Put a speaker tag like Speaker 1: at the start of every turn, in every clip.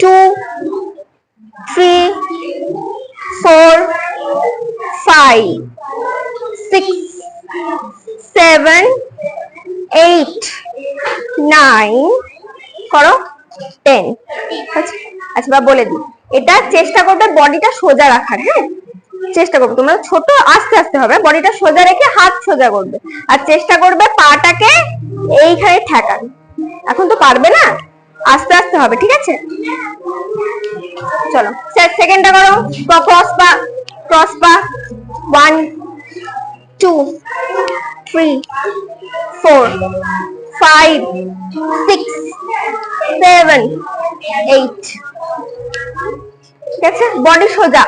Speaker 1: Two, three, four, five, six, seven, eight, nine, করো 10। আচ্ছা বা বলে দিই, এটা চেষ্টা করবে বডিটা সোজা রাখার। হ্যাঁ, চেষ্টা করবে, তোমরা ছোট আস্তে আস্তে হবে, বডিটা সোজা রেখে হাত সোজা করবে, আর চেষ্টা করবে পাটাকে এইখানে ঠেকান। এখন তো পারবে না, আস্তে আস্তে হবে, ঠিক আছে? চলো সেকেন্ডটা করো, ক্রস পা 1 2 3 4 5 6 7 8, ঠিক আছে? বডি সোজা,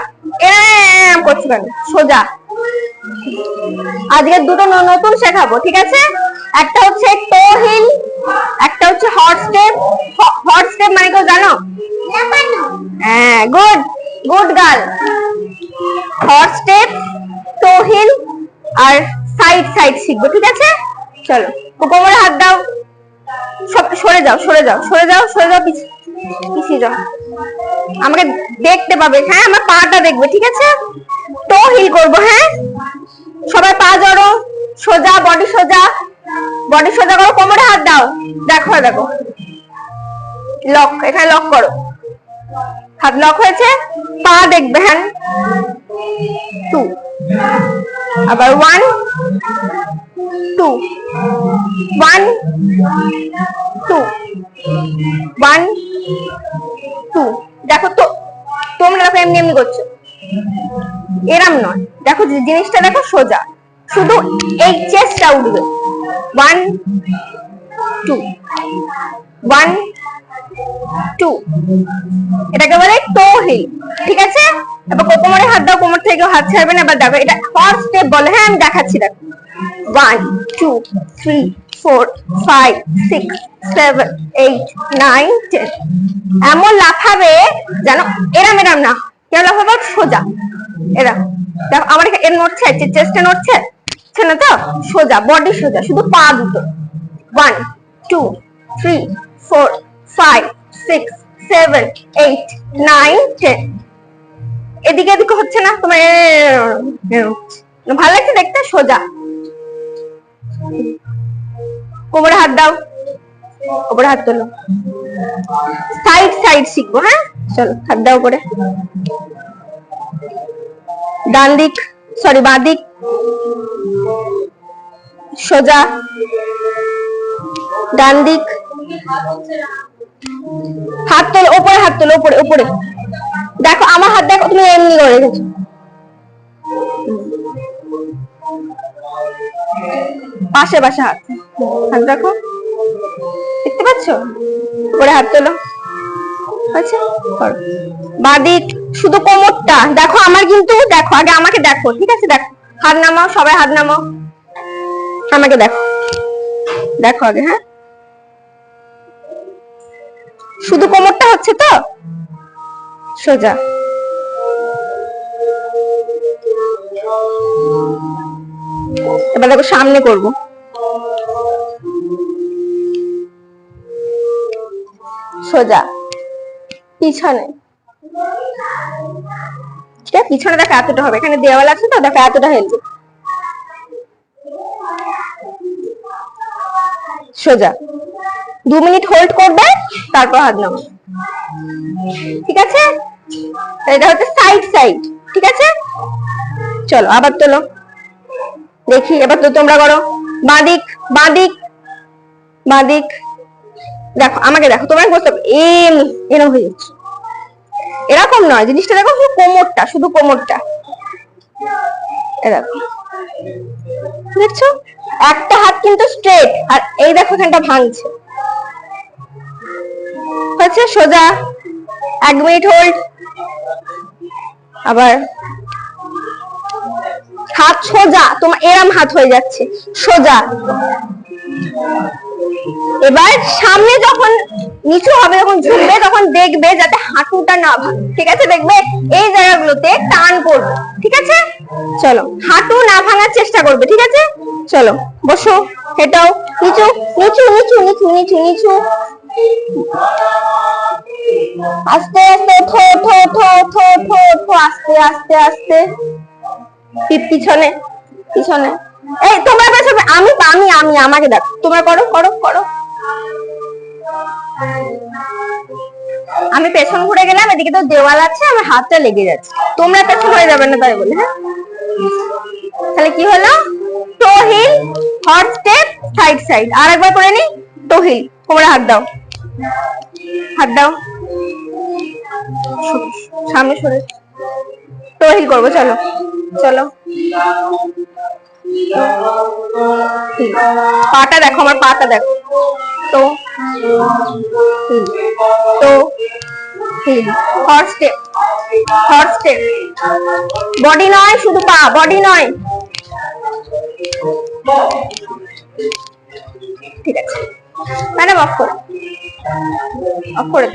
Speaker 1: এরকম করছি কেন? সোজা। আজকে দুটো নতুন শেখাবো, ঠিক আছে? একটা হচ্ছে টো হিল, একটা হচ্ছে হট স্টেপ। হট স্টেপ মানে কেউ জানো? হ্যাঁ, good good girl. Hot step, toe heel আর সাইড সাইড শিখবো, ঠিক আছে? চলো কোমরে হাত দাও, সব সরে যাও সরে যাও সরে যাও সরে যাও, পিছিয়ে যাও, আমাকে দেখতে পাবে। হ্যাঁ, আমার পাটা দেখবে, ঠিক আছে? টো হিল করবো। হ্যাঁ, সবাই পা জড়ো, সোজা, বডি সোজা, বডি সোজা করো, কোমরে হাত দাও। দেখো দেখো, লক, এখানে লক করো, হাত লক হয়েছে, পা দেখবে। হ্যাঁ, 2, আবার 1 2 1 2 1 2। দেখো তো, তোমরা দেখো এমনি এমনি করছো, এরম নয়। দেখো জিনিসটা দেখো সোজা, শুধু এই চেস্টটা উঠবে। 1 2 1 2, এটাকে বলে টো হিল, ঠিক আছে? এবার কোমরে হাত দাও, কোমর থেকে হাত ছাড়বে না। এবার দেখো, এটা হট স্টেপ বলে। হ্যাঁ, আমি দেখাচ্ছি, দেখো 1 2 3 4 5 6 7 8 9 10। এমন লাফাবে যেন, এরম এরম না, কেন লাফাবে? সোজা, এরম। দেখো আমার এর নড়ছে, চেস্টে নড়ছে না তো? সোজা, বডি সোজা, শুধু পা দুটো। 1 2 3 4 5 6 7 8 9 10। এদিকে এদিকে হচ্ছে না তোমার, ভালো লাগছে দেখতে? সোজা। কোমরে হাত দাও, উপরে হাত তোলো, সাইড সাইড শিখবো। হ্যাঁ, চলো হাত দাও উপরে, ডান দিক, সরি বাঁ দিক, সোজা, ডান দিক, হাত তোলো, উপরে হাত তোলো, উপরে উপরে। দেখো আমার হাত, দেখো তুমি এমনি করে রেখেছো, পাশে পাশে হাত, হাত দেখো, দেখতে পাচ্ছ? উপরে হাত তোলো। আচ্ছা, বাঁ দিক, শুধু কোমরটা দেখো আমার, কিন্তু দেখো আগে আমাকে দেখো, ঠিক আছে? দেখো, হাত নামাও, সবাই হাত নামাও, আমাকে দেখো, দেখো আগে। হ্যাঁ, শুধু কোমরটা হচ্ছে তো, সোজা। এবার দেখো সামনে করবো, সোজা, পিছনে, ঠিক আছে? পিছনে দেখো এতটা হবে, এখানে দেওয়াল আছে তো, দেখো এতটা হেলবে, সোজা। 2 মিনিট হোল্ড করবে, তারপর হাত নামাবে, ঠিক আছে? এটা হচ্ছে সাইড সাইড, ঠিক আছে? চলো আবার তোলো, দেখি এবার তো তোমরা করো। বাঁ দিক, বাঁ দিক, বাঁ দিক, দেখো আমাকে দেখো, তোমরা বুঝতে পারবে, এরকম হয়ে যাচ্ছে, এরকম নয়, জিনিসটা দেখো, শুধু কোমরটা, শুধু কোমরটা, দেখো, দেখছো? একটা হাত কিন্তু স্ট্রেট, আর এই দেখো এখানটা ভাঙছে, হচ্ছে সোজা। 1 মিনিট হোল্ড, আবার হাত সোজা, তোমার এরম হাত হয়ে যাচ্ছে, সোজা। এবার সামনে যখন নিচু হবে, যখন ঝুলবে, তখন দেখবে যাতে হাঁটুটা না ভাঙে, ঠিক আছে? দেখবে এই জায়গাগুলোতে টান পড়বে, ঠিক আছে? চলো, হাঁটু না ভাঙার চেষ্টা করবে, ঠিক আছে? চলো বসো, হেঁটাও, নিচু নিচু নিচু নিচু নিচু নিচু, আস্তে আস্তে ওঠো ওঠো ওঠো ওঠো ওঠো ওঠো, আস্তে আস্তে আস্তে, পিছনে পিছনে। এই তোমরা পেছনে, আমি আমি আমি আমাকে দেখো, তোমরা করো করো করো। আমি পেছন ঘুরে গেলাম, এদিকে তো দেওয়াল আছে, আমার হাতটা লেগে যাচ্ছে, তোমরা পেছন হয়ে যাবে না তাই বলে। হ্যাঁ, তাহলে কি হলো? Toe heel, hot step, side side. আর একবার করে নি, টো হিল, তোমরা হাত দাও, হাত দাও, সামনে সরে, টো হিল করবো, চলো চলো। পাটা দেখো, আমার পাটা দেখো, toe heel, toe heel, hot step, hot step, body নয়, শুধু পা, বডি নয়। ঠিক আছে ম্যাডাম, অফ করে, অফ করে।